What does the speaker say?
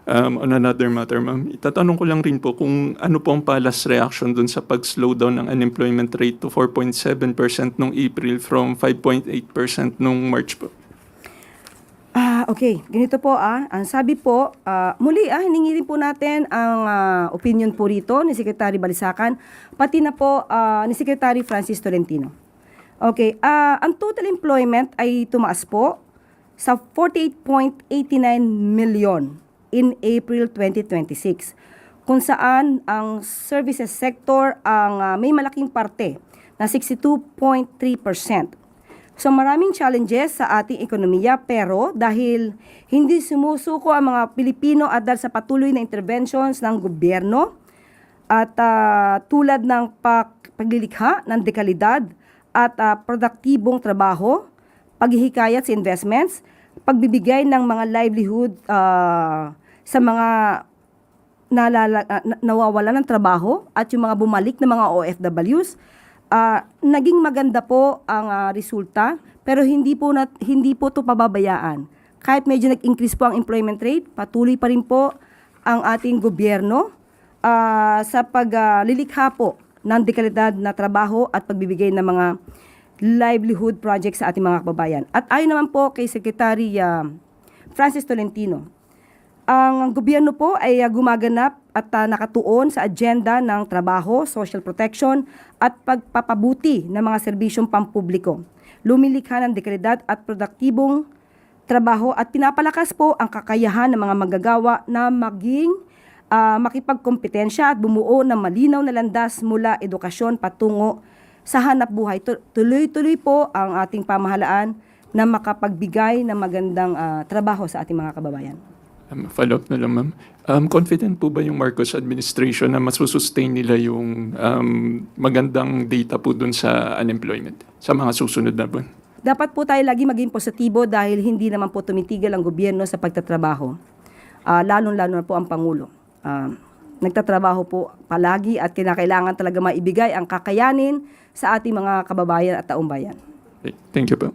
On another matter, ma'am, itatanong ko lang rin po kung ano po ang palace reaction dun sa pag-slow down ng unemployment rate to 4.7% nung April from 5.8% nung March po. Okay, ganito po ang sabi po, muli hiningi rin po natin ang opinion po rito ni Secretary Balisacan, pati na po ni Secretary Francis Tolentino. Okay, ang total employment ay tumaas po sa 48.89 million in April 2026, kung saan ang services sector ang may malaking parte na 62.3%. So maraming challenges sa ating ekonomiya, pero dahil hindi sumusuko ang mga Pilipino at dahil sa patuloy na interventions ng gobyerno at tulad ng paglilikha ng dekalidad at produktibong trabaho, paghihikayat sa investments, pagbibigay ng mga livelihood sa mga nawawala ng trabaho at yung mga bumalik na mga OFWs, naging maganda po ang resulta, pero hindi po ito pababayaan. Kahit medyo nag-increase po ang employment rate, patuloy pa rin po ang ating gobyerno sa paglilikha po ng dekalidad na trabaho at pagbibigay ng mga livelihood projects sa ating mga kababayan. At ayon naman po kay Secretary Francis Tolentino, ang gobyerno po ay gumaganap at nakatuon sa agenda ng trabaho, social protection at pagpapabuti ng mga serbisyong pampubliko. Lumilikha ng dekalidad at produktibong trabaho at pinapalakas po ang kakayahan ng mga manggagawa na maging makipagkompetensya at bumuo ng malinaw na landas mula edukasyon patungo sa hanap buhay. Tuloy-tuloy po ang ating pamahalaan na makapagbigay ng magandang trabaho sa ating mga kababayan. Follow-up na lang, ma'am. Confident po ba yung Marcos administration na masusustain nila yung magandang data po dun sa unemployment sa mga susunod na buwan? Dapat po tayo lagi maging positibo dahil hindi naman po tumitigil ang gobyerno sa pagtatrabaho. Lalong-lalo na po ang Pangulo. Nagtatrabaho po palagi at kinakailangan talaga maibigay ang kakayanin sa ating mga kababayan at taumbayan. Okay. Thank you po.